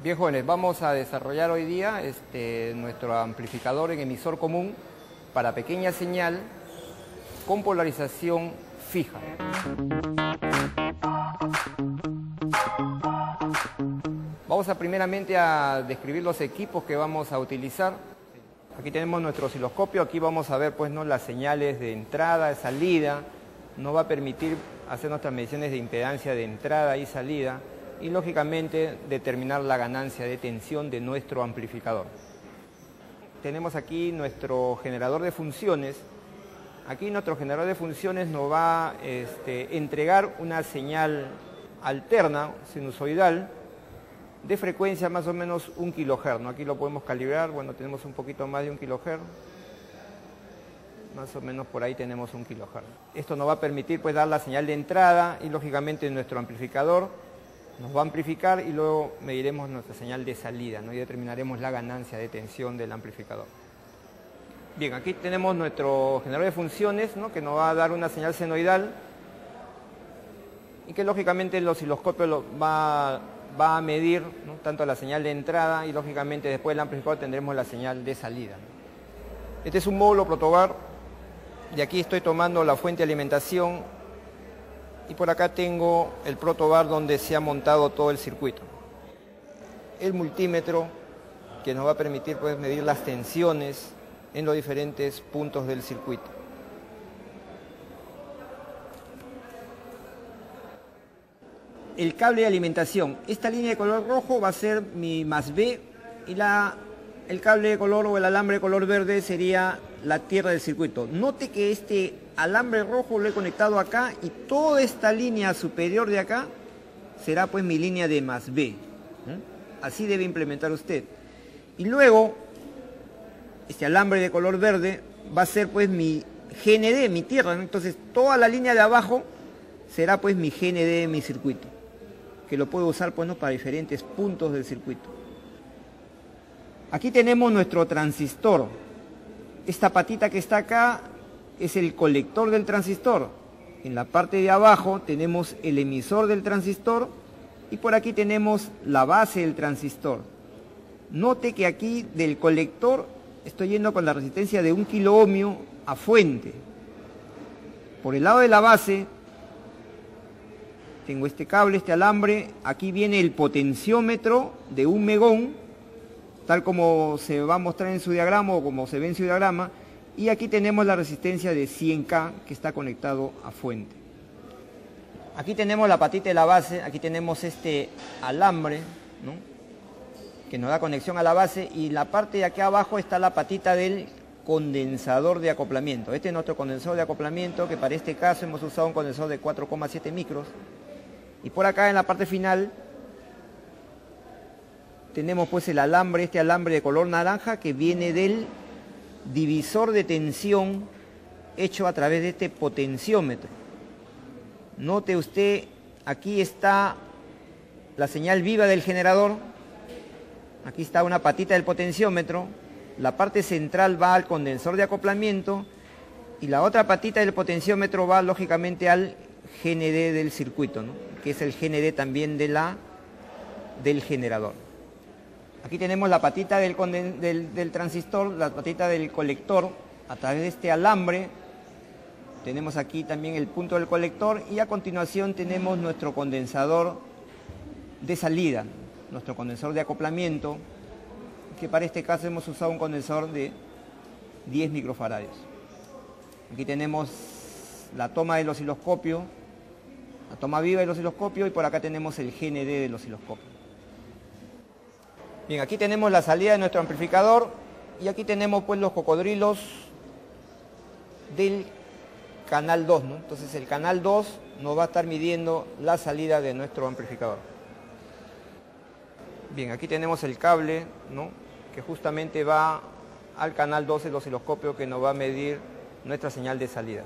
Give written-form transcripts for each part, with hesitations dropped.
Bien, jóvenes, vamos a desarrollar hoy día nuestro amplificador en emisor común para pequeña señal con polarización fija. Vamos primeramente a describir los equipos que vamos a utilizar. Aquí tenemos nuestro osciloscopio, aquí vamos a ver las señales de entrada, de salida. Nos va a permitir hacer nuestras mediciones de impedancia de entrada y salida y lógicamente determinar la ganancia de tensión de nuestro amplificador. Tenemos aquí nuestro generador de funciones. Aquí nuestro generador de funciones nos va a entregar una señal alterna, sinusoidal, de frecuencia más o menos 1 kHz, ¿no? Aquí lo podemos calibrar, bueno, tenemos un poquito más de 1 kHz. Más o menos por ahí tenemos 1 kHz. Esto nos va a permitir dar la señal de entrada y lógicamente nuestro amplificador nos va a amplificar y luego mediremos nuestra señal de salida, ¿no? Y determinaremos la ganancia de tensión del amplificador. Bien, aquí tenemos nuestro generador de funciones, ¿no? Que nos va a dar una señal senoidal y que lógicamente el osciloscopio va a medir, ¿no? Tanto la señal de entrada y lógicamente después del amplificador tendremos la señal de salida, ¿no? Este es un módulo protobar. De aquí estoy tomando la fuente de alimentación y por acá tengo el protobar donde se ha montado todo el circuito. El multímetro que nos va a permitir medir las tensiones en los diferentes puntos del circuito. El cable de alimentación. Esta línea de color rojo va a ser mi más B y el cable de color o el alambre de color verde sería la tierra del circuito. Note que este alambre rojo lo he conectado acá y toda esta línea superior de acá será mi línea de más B. Así debe implementar usted. Y luego este alambre de color verde va a ser mi GND, mi tierra, ¿no? Entonces toda la línea de abajo será mi GND de mi circuito, que lo puedo usar para diferentes puntos del circuito. Aquí tenemos nuestro transistor. Esta patita que está acá es el colector del transistor. En la parte de abajo tenemos el emisor del transistor y por aquí tenemos la base del transistor. Note que aquí del colector estoy yendo con la resistencia de 1 kiloohmio a fuente. Por el lado de la base tengo este cable, este alambre. Aquí viene el potenciómetro de 1 megón, tal como se va a mostrar en su diagrama o como se ve en su diagrama, y aquí tenemos la resistencia de 100K que está conectado a fuente. Aquí tenemos la patita de la base, aquí tenemos este alambre, ¿no? Que nos da conexión a la base, y la parte de aquí abajo está la patita del condensador de acoplamiento. Este es nuestro condensador de acoplamiento, que para este caso hemos usado un condensador de 4,7 micros, y por acá en la parte final tenemos el alambre, este alambre de color naranja que viene del divisor de tensión hecho a través de este potenciómetro. Note usted, aquí está la señal viva del generador, aquí está una patita del potenciómetro, la parte central va al condensador de acoplamiento y la otra patita del potenciómetro va lógicamente al GND del circuito, ¿no? Que es el GND también del generador. Aquí tenemos la patita del transistor, la patita del colector a través de este alambre. Tenemos aquí también el punto del colector y a continuación tenemos nuestro condensador de salida, nuestro condensador de acoplamiento, que para este caso hemos usado un condensador de 10 microfaradios. Aquí tenemos la toma del osciloscopio, la toma viva del osciloscopio, y por acá tenemos el GND del osciloscopio. Bien, aquí tenemos la salida de nuestro amplificador y aquí tenemos los cocodrilos del canal 2, ¿no? Entonces el canal 2 nos va a estar midiendo la salida de nuestro amplificador. Bien, aquí tenemos el cable, ¿no? Que justamente va al canal 2 del osciloscopio, que nos va a medir nuestra señal de salida.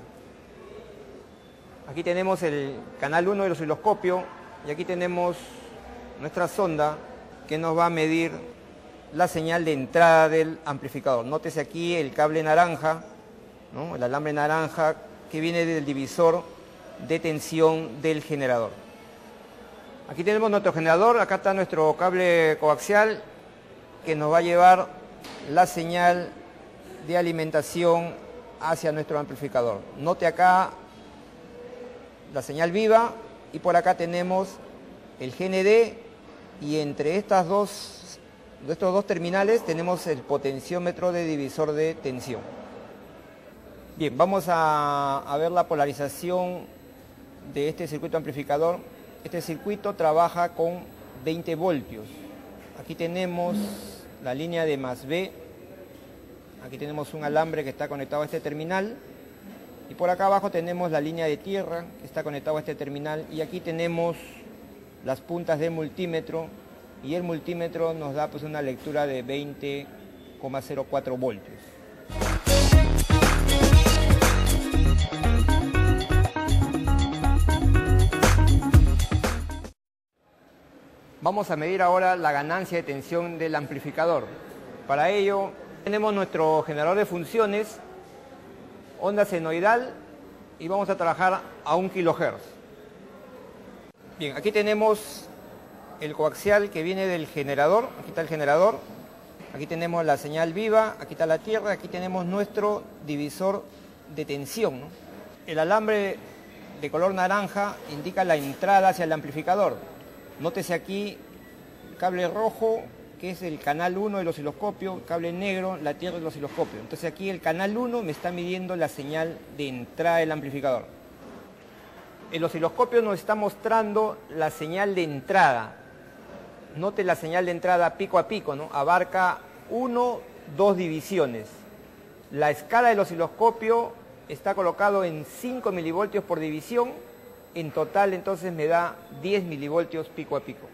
Aquí tenemos el canal 1 del osciloscopio y aquí tenemos nuestra sonda que nos va a medir la señal de entrada del amplificador. Nótese aquí el cable naranja, ¿no? El alambre naranja que viene del divisor de tensión del generador. Aquí tenemos nuestro generador, acá está nuestro cable coaxial que nos va a llevar la señal de alimentación hacia nuestro amplificador. Note acá la señal viva y por acá tenemos el GND y entre estos dos terminales tenemos el potenciómetro de divisor de tensión. Bien, vamos a ver la polarización de este circuito amplificador. Este circuito trabaja con 20 voltios. Aquí tenemos la línea de más B. Aquí tenemos un alambre que está conectado a este terminal. Y por acá abajo tenemos la línea de tierra que está conectado a este terminal. Y aquí tenemos las puntas del multímetro. Y el multímetro nos da pues una lectura de 20,04 voltios. Vamos a medir ahora la ganancia de tensión del amplificador. Para ello tenemos nuestro generador de funciones, onda senoidal, y vamos a trabajar a 1 kHz. Bien, aquí tenemos el coaxial que viene del generador. Aquí está el generador, aquí tenemos la señal viva, aquí está la tierra, aquí tenemos nuestro divisor de tensión, ¿no? El alambre de color naranja indica la entrada hacia el amplificador. Nótese aquí el cable rojo, que es el canal 1 del osciloscopio, cable negro, la tierra del osciloscopio. Entonces aquí el canal 1 me está midiendo la señal de entrada del amplificador. El osciloscopio nos está mostrando la señal de entrada. Note la señal de entrada pico a pico, ¿no? Abarca 2 divisiones. La escala del osciloscopio está colocado en 5 milivoltios por división. En total entonces me da 10 milivoltios pico a pico.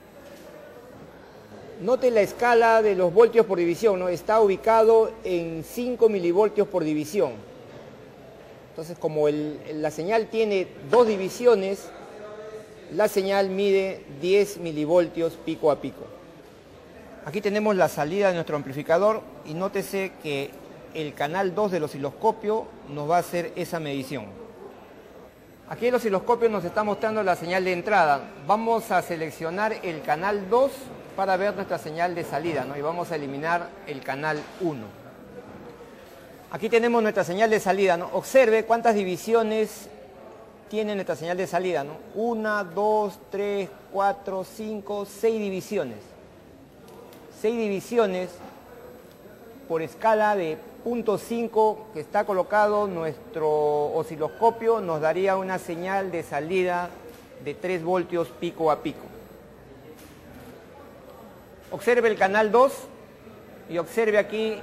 Note la escala de los voltios por división, ¿no? Está ubicado en 5 milivoltios por división. Entonces como la señal tiene 2 divisiones, la señal mide 10 milivoltios pico a pico. Aquí tenemos la salida de nuestro amplificador y nótese que el canal 2 del osciloscopio nos va a hacer esa medición. Aquí el osciloscopio nos está mostrando la señal de entrada. Vamos a seleccionar el canal 2 para ver nuestra señal de salida, ¿no? Y vamos a eliminar el canal 1. Aquí tenemos nuestra señal de salida, ¿no? Observe cuántas divisiones tiene nuestra señal de salida, ¿no? 1, 2, 3, 4, 5, 6 divisiones. 6 divisiones por escala de 0.5 que está colocado nuestro osciloscopio nos daría una señal de salida de 3 voltios pico a pico. Observe el canal 2 y observe aquí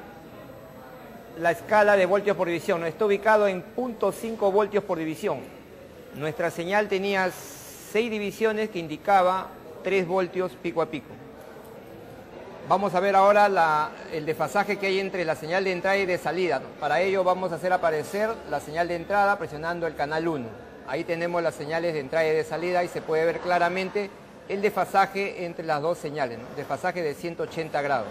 la escala de voltios por división. Está ubicado en 0.5 voltios por división. Nuestra señal tenía 6 divisiones que indicaba 3 voltios pico a pico. Vamos a ver ahora el desfasaje que hay entre la señal de entrada y de salida. Para ello vamos a hacer aparecer la señal de entrada presionando el canal 1. Ahí tenemos las señales de entrada y de salida y se puede ver claramente el desfasaje entre las dos señales, ¿no? Desfasaje de 180 grados.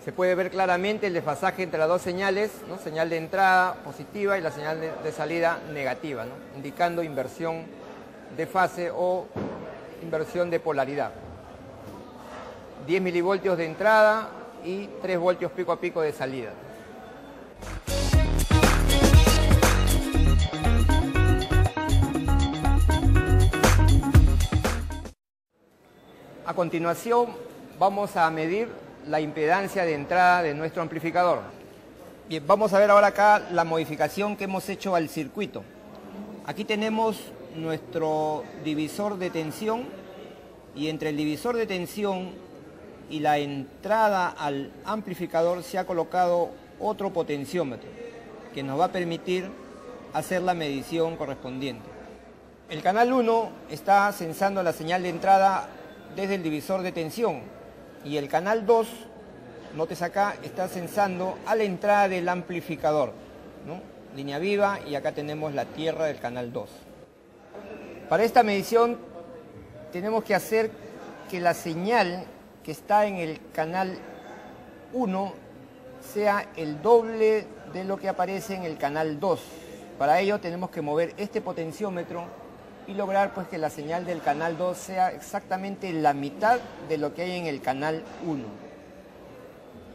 Se puede ver claramente el desfasaje entre las dos señales, ¿no? Señal de entrada positiva y la señal de salida negativa, ¿no? Indicando inversión de fase o inversión de polaridad. 10 milivoltios de entrada y 3 voltios pico a pico de salida. A continuación vamos a medir la impedancia de entrada de nuestro amplificador. Bien, vamos a ver ahora acá la modificación que hemos hecho al circuito. Aquí tenemos nuestro divisor de tensión y entre el divisor de tensión y la entrada al amplificador se ha colocado otro potenciómetro que nos va a permitir hacer la medición correspondiente. El canal 1 está censando la señal de entrada desde el divisor de tensión y el canal 2, notes acá, está censando a la entrada del amplificador, ¿no? Línea viva y acá tenemos la tierra del canal 2. Para esta medición tenemos que hacer que la señal que está en el canal 1 sea el doble de lo que aparece en el canal 2. Para ello tenemos que mover este potenciómetro y lograr pues que la señal del canal 2 sea exactamente la mitad de lo que hay en el canal 1.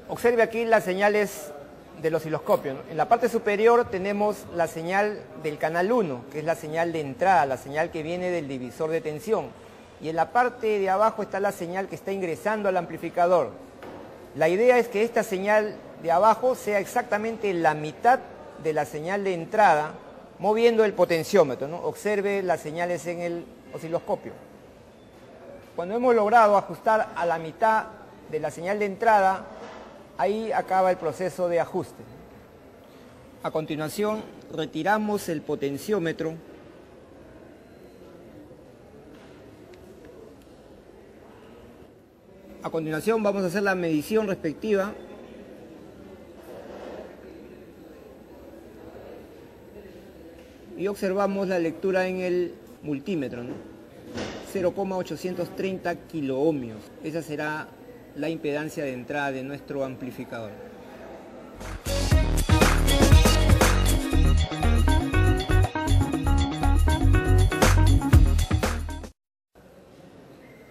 Observe aquí las señales del osciloscopio, ¿no? En la parte superior tenemos la señal del canal 1, que es la señal de entrada, la señal que viene del divisor de tensión. Y en la parte de abajo está la señal que está ingresando al amplificador. La idea es que esta señal de abajo sea exactamente la mitad de la señal de entrada, moviendo el potenciómetro, ¿no? Observe las señales en el osciloscopio. Cuando hemos logrado ajustar a la mitad de la señal de entrada, ahí acaba el proceso de ajuste. A continuación, retiramos el potenciómetro. A continuación vamos a hacer la medición respectiva. Y observamos la lectura en el multímetro, ¿no? 0,830 kiloohmios. Esa será la impedancia de entrada de nuestro amplificador.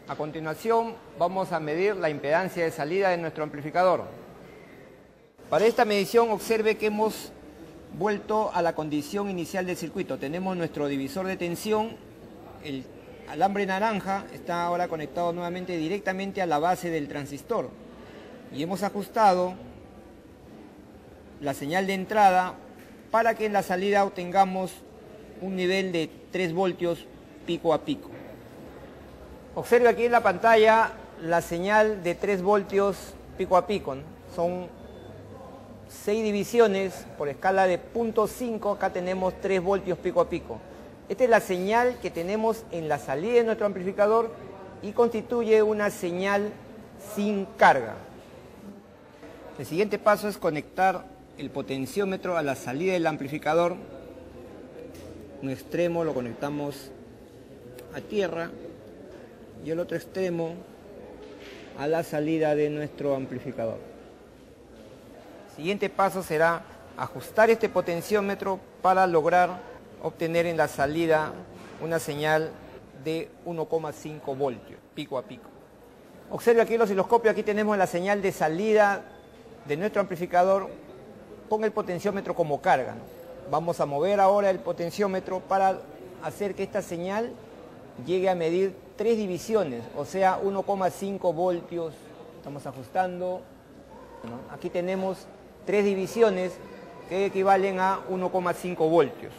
A continuación vamos a medir la impedancia de salida de nuestro amplificador. Para esta medición observe que hemos vuelto a la condición inicial del circuito. Tenemos nuestro divisor de tensión, el alambre naranja está ahora conectado nuevamente directamente a la base del transistor y hemos ajustado la señal de entrada para que en la salida obtengamos un nivel de 3 voltios pico a pico. Observe aquí en la pantalla la señal de 3 voltios pico a pico, ¿no? Son 6 divisiones por escala de 0.5, acá tenemos 3 voltios pico a pico. Esta es la señal que tenemos en la salida de nuestro amplificador y constituye una señal sin carga. El siguiente paso es conectar el potenciómetro a la salida del amplificador. Un extremo lo conectamos a tierra y el otro extremo a la salida de nuestro amplificador. El siguiente paso será ajustar este potenciómetro para lograr obtener en la salida una señal de 1,5 voltios, pico a pico. Observe aquí el osciloscopio, aquí tenemos la señal de salida de nuestro amplificador con el potenciómetro como carga, ¿no? Vamos a mover ahora el potenciómetro para hacer que esta señal llegue a medir 3 divisiones, o sea 1,5 voltios. Estamos ajustando, ¿no? Aquí tenemos 3 divisiones que equivalen a 1,5 voltios.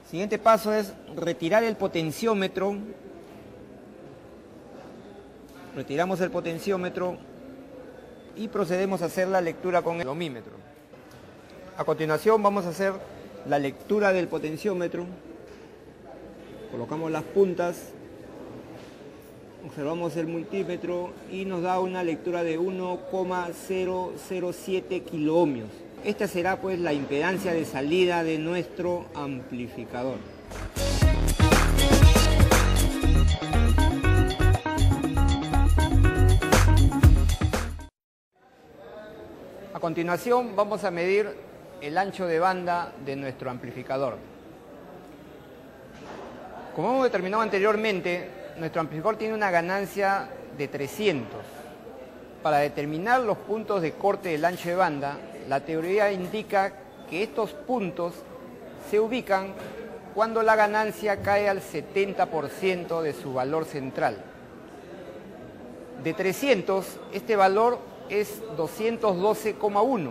Siguiente paso es retirar el potenciómetro. Retiramos el potenciómetro y procedemos a hacer la lectura con el ohmímetro. A continuación vamos a hacer la lectura del potenciómetro. Colocamos las puntas, observamos el multímetro y nos da una lectura de 1,007 kiloohmios. Esta será pues la impedancia de salida de nuestro amplificador. A continuación vamos a medir el ancho de banda de nuestro amplificador. Como hemos determinado anteriormente, nuestro amplificador tiene una ganancia de 300. Para determinar los puntos de corte del ancho de banda, la teoría indica que estos puntos se ubican cuando la ganancia cae al 70% de su valor central. De 300, este valor es 212,1.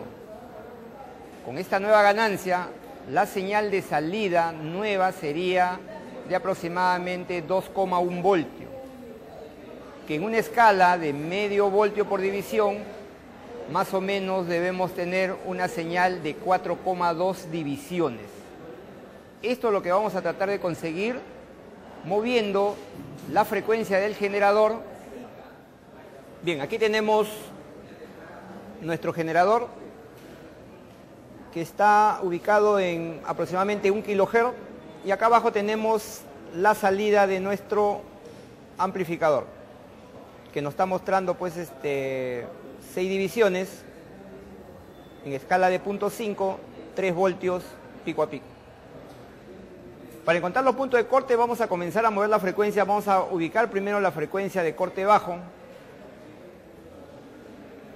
Con esta nueva ganancia, la señal de salida nueva sería de aproximadamente 2,1 voltio, que en una escala de medio voltio por división, más o menos debemos tener una señal de 4,2 divisiones. Esto es lo que vamos a tratar de conseguir moviendo la frecuencia del generador. Bien, aquí tenemos nuestro generador que está ubicado en aproximadamente 1 kHz y acá abajo tenemos la salida de nuestro amplificador que nos está mostrando pues 6 divisiones en escala de 0.5, 3 voltios pico a pico. Para encontrar los puntos de corte vamos a comenzar a mover la frecuencia, vamos a ubicar primero la frecuencia de corte bajo.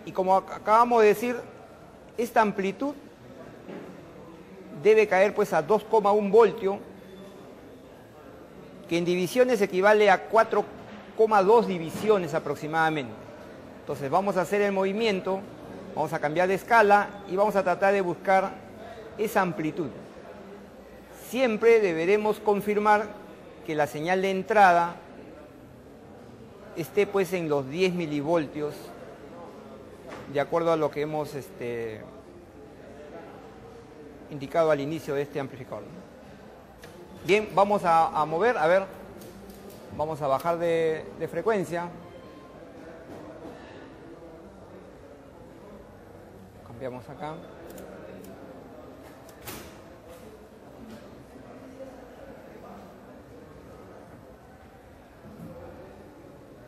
Y como acabamos de decir, esta amplitud debe caer pues a 2,1 voltios, que en divisiones equivale a 4,2 divisiones aproximadamente. Entonces vamos a hacer el movimiento, vamos a cambiar de escala y vamos a tratar de buscar esa amplitud. Siempre deberemos confirmar que la señal de entrada esté pues en los 10 milivoltios, de acuerdo a lo que hemos indicado al inicio de este amplificador. Bien, vamos a mover, a ver, vamos a bajar de frecuencia. Cambiamos acá.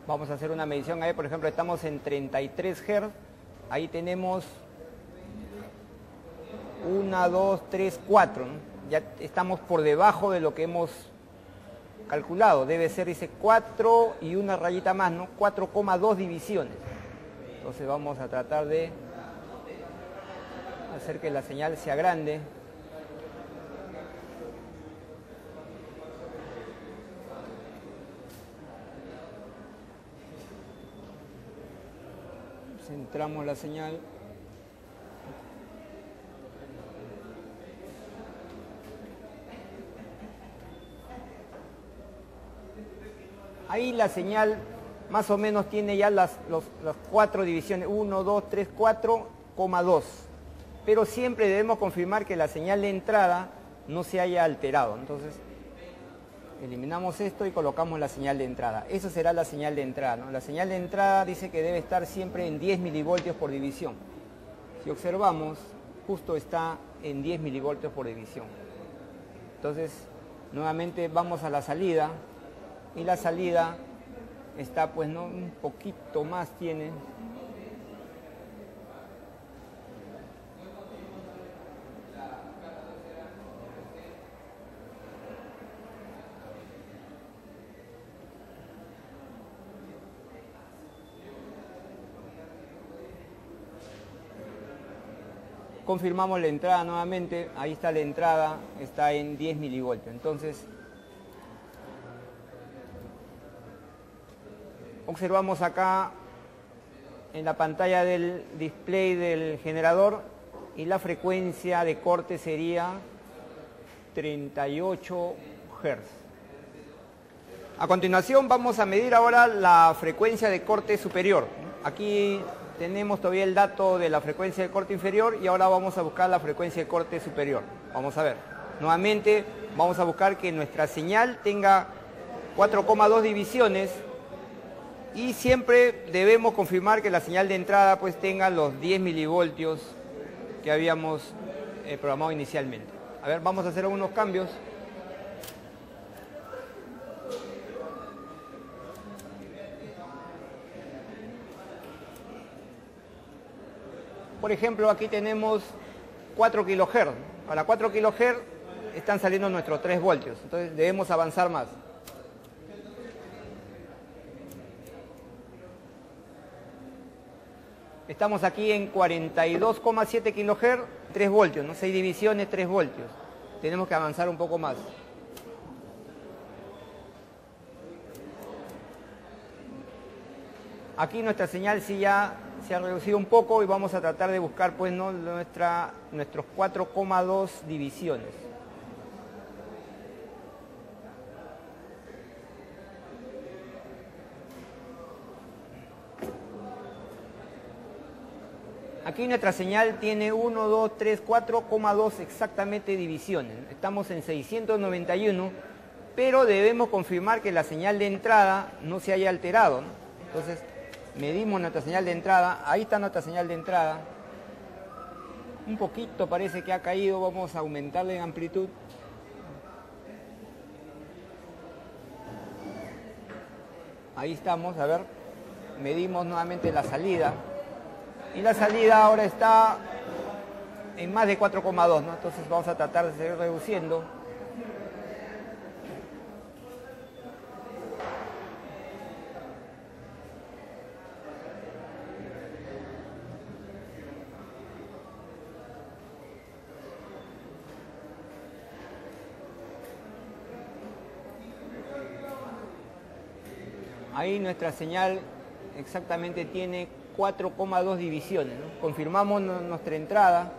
Vamos a hacer una medición ahí, por ejemplo, estamos en 33 Hz. Ahí tenemos 1, 2, 3, 4. ¿no? Ya estamos por debajo de lo que hemos calculado. Debe ser ese 4 y una rayita más, ¿no? 4,2 divisiones. Entonces vamos a tratar de hacer que la señal sea grande. Centramos la señal. Ahí la señal más o menos tiene ya las 4 divisiones, 1, 2, 3, 4,2. Pero siempre debemos confirmar que la señal de entrada no se haya alterado. Entonces, eliminamos esto y colocamos la señal de entrada. Eso será la señal de entrada, ¿no? La señal de entrada dice que debe estar siempre en 10 milivoltios por división. Si observamos, justo está en 10 milivoltios por división. Entonces, nuevamente vamos a la salida. Y la salida está, pues, ¿no? Un poquito más tiene. Confirmamos la entrada nuevamente, ahí está la entrada, está en 10 milivoltios. Entonces, observamos acá en la pantalla del display del generador y la frecuencia de corte sería 38 Hz. A continuación vamos a medir ahora la frecuencia de corte superior. Aquí tenemos todavía el dato de la frecuencia de corte inferior y ahora vamos a buscar la frecuencia de corte superior. Vamos a ver. Nuevamente vamos a buscar que nuestra señal tenga 4,2 divisiones y siempre debemos confirmar que la señal de entrada pues tenga los 10 milivoltios que habíamos programado inicialmente. A ver, vamos a hacer algunos cambios. Por ejemplo, aquí tenemos 4 kHz. Para 4 kHz están saliendo nuestros 3 voltios. Entonces debemos avanzar más. Estamos aquí en 42,7 kHz, 3 voltios, ¿no? 6 divisiones, 3 voltios. Tenemos que avanzar un poco más. Aquí nuestra señal sí ya se ha reducido un poco y vamos a tratar de buscar pues, ¿no? nuestros 4,2 divisiones. Aquí nuestra señal tiene 1, 2, 3, 4,2 exactamente divisiones. Estamos en 691, pero debemos confirmar que la señal de entrada no se haya alterado, ¿no? Entonces, medimos nuestra señal de entrada. Ahí está nuestra señal de entrada. Un poquito parece que ha caído. Vamos a aumentarle en amplitud. Ahí estamos, a ver. Medimos nuevamente la salida. Y la salida ahora está en más de 4,2, ¿no? Entonces vamos a tratar de seguir reduciendo. Ahí nuestra señal exactamente tiene 4,2 divisiones, ¿no? Confirmamos nuestra entrada.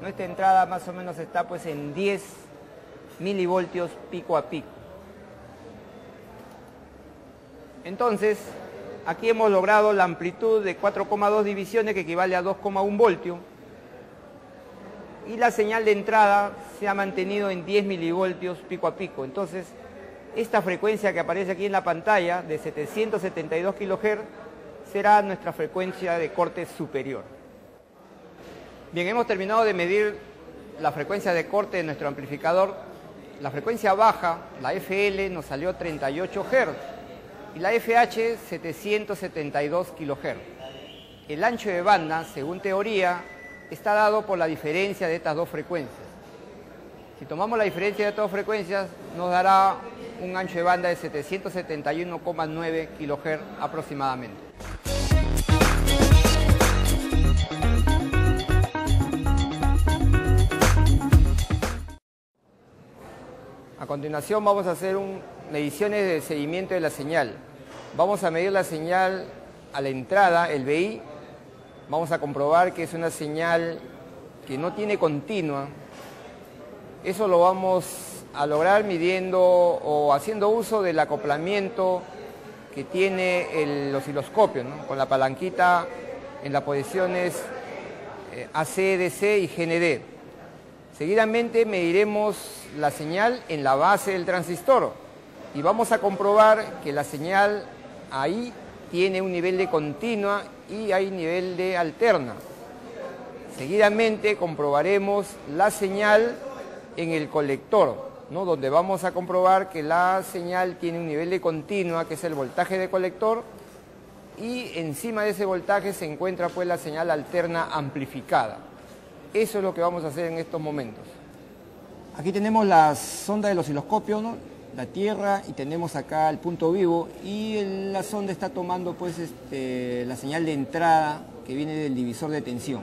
Nuestra entrada más o menos está pues en 10 milivoltios pico a pico. Entonces, aquí hemos logrado la amplitud de 4,2 divisiones, que equivale a 2,1 voltios. Y la señal de entrada se ha mantenido en 10 milivoltios pico a pico. Entonces, esta frecuencia que aparece aquí en la pantalla de 772 kHz será nuestra frecuencia de corte superior. Bien, hemos terminado de medir la frecuencia de corte de nuestro amplificador. La frecuencia baja, la FL, nos salió 38 Hz y la FH 772 kHz. El ancho de banda, según teoría, está dado por la diferencia de estas dos frecuencias. Si tomamos la diferencia de estas dos frecuencias, nos dará un ancho de banda de 771,9 kHz aproximadamente. A continuación vamos a hacer mediciones de seguimiento de la señal. Vamos a medir la señal a la entrada, el BI. Vamos a comprobar que es una señal que no tiene continua. Eso lo vamos a lograr midiendo o haciendo uso del acoplamiento que tiene el osciloscopio, ¿no? Con la palanquita en las posiciones AC, DC y GND. Seguidamente mediremos la señal en la base del transistor y vamos a comprobar que la señal ahí tiene un nivel de continua y hay nivel de alterna. Seguidamente comprobaremos la señal en el colector, ¿no? Donde vamos a comprobar que la señal tiene un nivel de continua, que es el voltaje de colector, y encima de ese voltaje se encuentra pues la señal alterna amplificada. Eso es lo que vamos a hacer en estos momentos. Aquí tenemos la sonda del osciloscopio, ¿no? La tierra, y tenemos acá el punto vivo, y la sonda está tomando pues la señal de entrada que viene del divisor de tensión.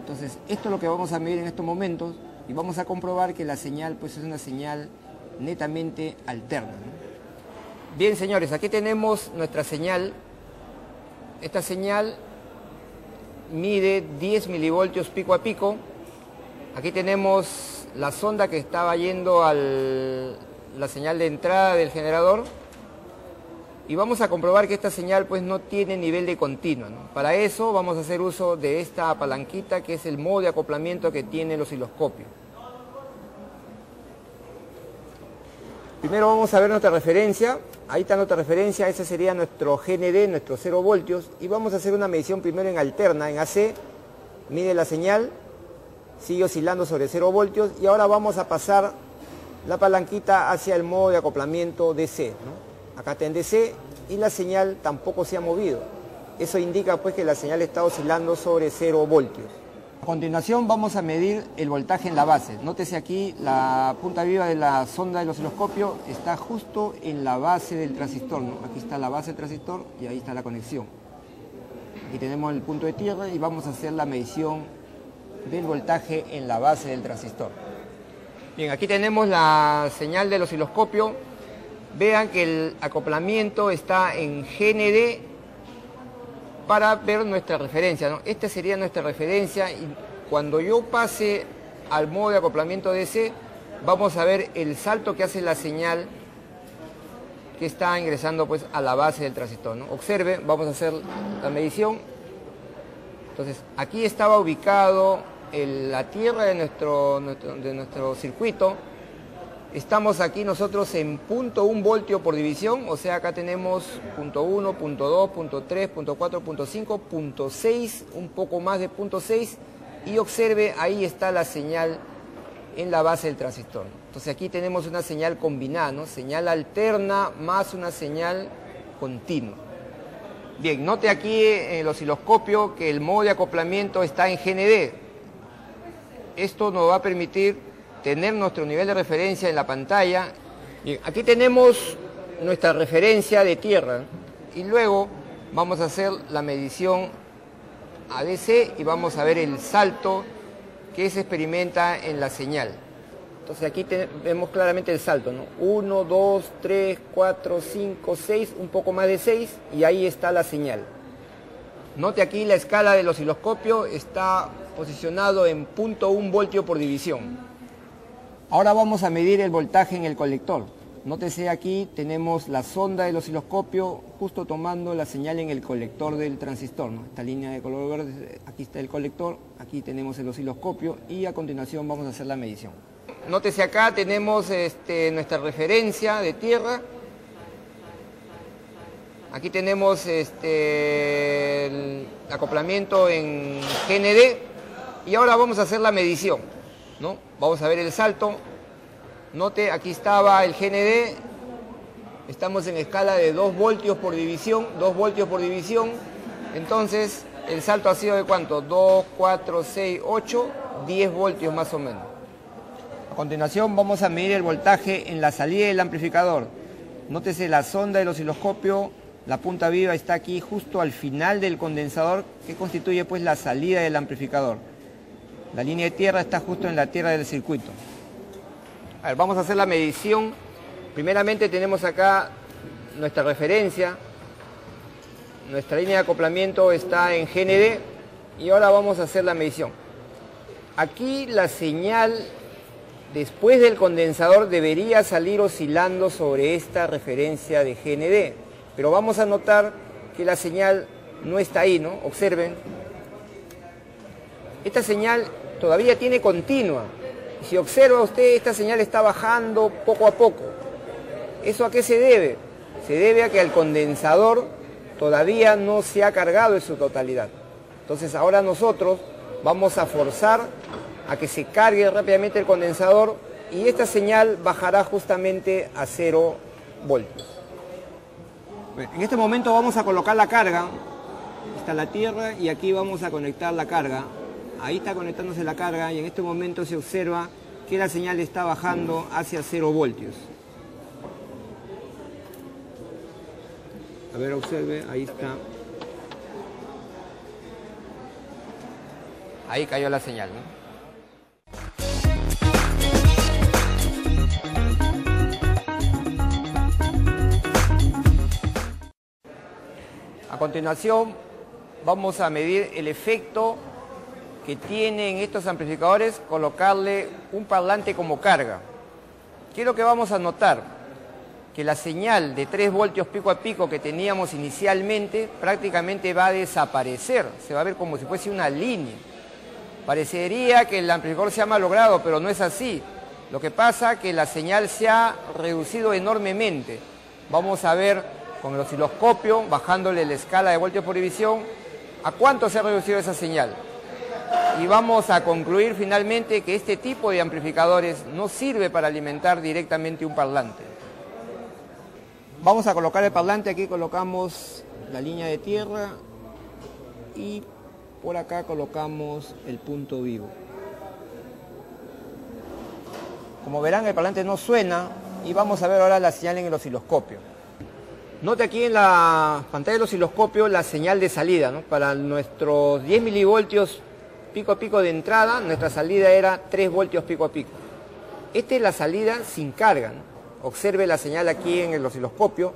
Entonces, esto es lo que vamos a medir en estos momentos y vamos a comprobar que la señal pues es una señal netamente alterna, ¿no? Bien, señores, aquí tenemos nuestra señal. Esta señal mide 10 milivoltios pico a pico. Aquí tenemos la sonda que estaba yendo a la señal de entrada del generador y vamos a comprobar que esta señal pues no tiene nivel de continua, ¿no? Para eso vamos a hacer uso de esta palanquita, que es el modo de acoplamiento que tiene el osciloscopio. Primero vamos a ver nuestra referencia. Ahí está nuestra referencia, ese sería nuestro GND, nuestro 0 voltios, y vamos a hacer una medición primero en alterna, en AC. Mide la señal, sigue oscilando sobre 0 voltios, y ahora vamos a pasar la palanquita hacia el modo de acoplamiento DC, ¿no? Acá está en DC y la señal tampoco se ha movido. Eso indica pues que la señal está oscilando sobre 0 voltios. A continuación vamos a medir el voltaje en la base. Nótese aquí la punta viva de la sonda del osciloscopio está justo en la base del transistor, ¿no? Aquí está la base del transistor y ahí está la conexión. Aquí tenemos el punto de tierra y vamos a hacer la medición del voltaje en la base del transistor. Bien, aquí tenemos la señal del osciloscopio. Vean que el acoplamiento está en GND para ver nuestra referencia, ¿no? Esta sería nuestra referencia, y cuando yo pase al modo de acoplamiento DC, vamos a ver el salto que hace la señal que está ingresando pues a la base del transistor, ¿no? Observe, vamos a hacer la medición. Entonces, aquí estaba ubicado la tierra de nuestro circuito. Estamos aquí nosotros en 0.1 voltio por división, o sea, acá tenemos 0.1, 0.2, 0.3, 0.4, 0.5, 0.6, un poco más de 0.6, y observe, ahí está la señal en la base del transistor. Entonces aquí tenemos una señal combinada, ¿no? Señal alterna más una señal continua. Bien, note aquí en el osciloscopio que el modo de acoplamiento está en GND. Esto nos va a permitir tener nuestro nivel de referencia en la pantalla. Bien, aquí tenemos nuestra referencia de tierra y luego vamos a hacer la medición a DC y vamos a ver el salto que se experimenta en la señal. Entonces aquí vemos claramente el salto, ¿no? 1, 2, 3, 4, 5, 6, un poco más de 6 y ahí está la señal. Note aquí la escala del osciloscopio está posicionado en 0.1 voltio por división. Ahora vamos a medir el voltaje en el colector. Nótese aquí tenemos la sonda del osciloscopio justo tomando la señal en el colector del transistor, ¿no? Esta línea de color verde, aquí está el colector, aquí tenemos el osciloscopio y a continuación vamos a hacer la medición. Nótese acá tenemos nuestra referencia de tierra. Aquí tenemos el acoplamiento en GND y ahora vamos a hacer la medición, ¿no? Vamos a ver el salto. Note, aquí estaba el GND, estamos en escala de 2 voltios por división, entonces el salto ha sido de ¿cuánto? 2, 4, 6, 8, 10 voltios más o menos. A continuación vamos a medir el voltaje en la salida del amplificador. Nótese la sonda del osciloscopio, la punta viva está aquí justo al final del condensador que constituye pues la salida del amplificador. La línea de tierra está justo en la tierra del circuito. A ver, vamos a hacer la medición. Primeramente tenemos acá nuestra referencia. Nuestra línea de acoplamiento está en GND y ahora vamos a hacer la medición. Aquí la señal después del condensador debería salir oscilando sobre esta referencia de GND, pero vamos a notar que la señal no está ahí, ¿no? Observen. Esta señal todavía tiene continua. Si observa usted, esta señal está bajando poco a poco. ¿Eso a qué se debe? Se debe a que el condensador todavía no se ha cargado en su totalidad. Entonces ahora nosotros vamos a forzar a que se cargue rápidamente el condensador y esta señal bajará justamente a 0 voltios. En este momento vamos a colocar la carga. Está la tierra y aquí vamos a conectar la carga. Ahí está conectándose la carga y en este momento se observa que la señal está bajando hacia 0 voltios. A ver, observe, ahí está. Ahí cayó la señal, ¿no? A continuación vamos a medir el efecto que tienen estos amplificadores colocarle un parlante como carga. ¿Qué es lo que vamos a notar? Que la señal de 3 voltios pico a pico que teníamos inicialmente prácticamente va a desaparecer, se va a ver como si fuese una línea. Parecería que el amplificador se ha malogrado, pero no es así. Lo que pasa es que la señal se ha reducido enormemente. Vamos a ver con el osciloscopio, bajándole la escala de voltios por división, a cuánto se ha reducido esa señal. Y vamos a concluir finalmente que este tipo de amplificadores no sirve para alimentar directamente un parlante. Vamos a colocar el parlante, aquí colocamos la línea de tierra y por acá colocamos el punto vivo. Como verán, el parlante no suena y vamos a ver ahora la señal en el osciloscopio. Note aquí en la pantalla del osciloscopio la señal de salida, ¿no? Para nuestros 10 milivoltios pico a pico de entrada, nuestra salida era 3 voltios pico a pico. Esta es la salida sin carga, ¿no? Observe la señal aquí en el osciloscopio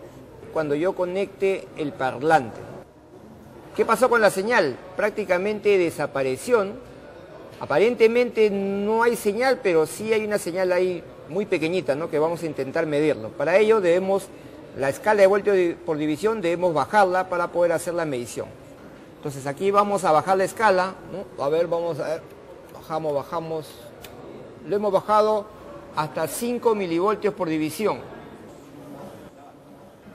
cuando yo conecte el parlante. ¿Qué pasó con la señal? Prácticamente desapareció, ¿no? Aparentemente no hay señal, pero sí hay una señal ahí muy pequeñita, ¿no? Que vamos a intentar medirlo. Para ello debemos, la escala de voltios por división debemos bajarla para poder hacer la medición. Entonces aquí vamos a bajar la escala, ¿no? A ver, vamos a ver, bajamos, lo hemos bajado hasta 5 milivoltios por división.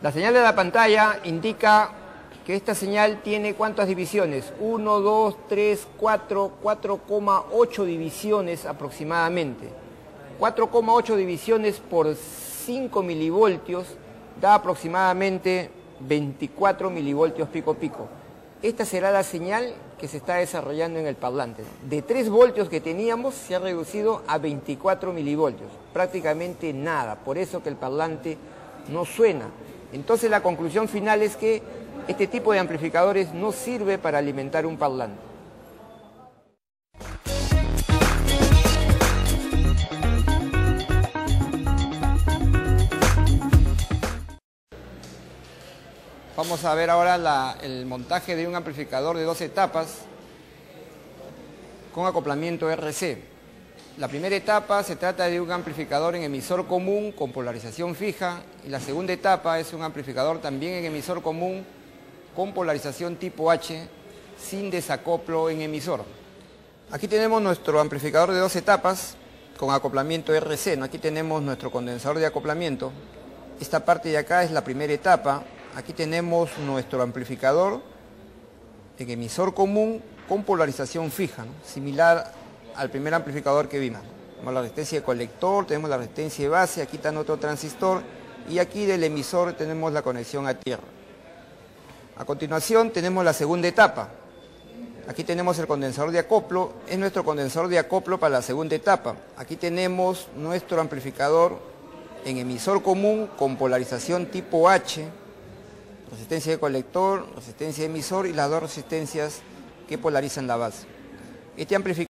La señal de la pantalla indica que esta señal tiene ¿cuántas divisiones? 1, 2, 3, 4, 4,8 divisiones aproximadamente. 4,8 divisiones por 5 milivoltios da aproximadamente 24 milivoltios pico pico. Esta será la señal que se está desarrollando en el parlante. De 3 voltios que teníamos se ha reducido a 24 milivoltios, prácticamente nada, por eso que el parlante no suena. Entonces la conclusión final es que este tipo de amplificadores no sirve para alimentar un parlante. Vamos a ver ahora el montaje de un amplificador de 2 etapas con acoplamiento RC. La primera etapa se trata de un amplificador en emisor común con polarización fija, y la segunda etapa es un amplificador también en emisor común con polarización tipo H sin desacoplo en emisor. Aquí tenemos nuestro amplificador de 2 etapas con acoplamiento RC, ¿no? Aquí tenemos nuestro condensador de acoplamiento. Esta parte de acá es la primera etapa. Aquí tenemos nuestro amplificador en emisor común con polarización fija, ¿no? Similar al primer amplificador que vimos. Tenemos la resistencia de colector, tenemos la resistencia de base, aquí está nuestro transistor, y aquí del emisor tenemos la conexión a tierra. A continuación tenemos la segunda etapa. Aquí tenemos el condensador de acoplo, es nuestro condensador de acoplo para la segunda etapa. Aquí tenemos nuestro amplificador en emisor común con polarización tipo H, resistencia de colector, resistencia de emisor y las dos resistencias que polarizan la base. Este amplificador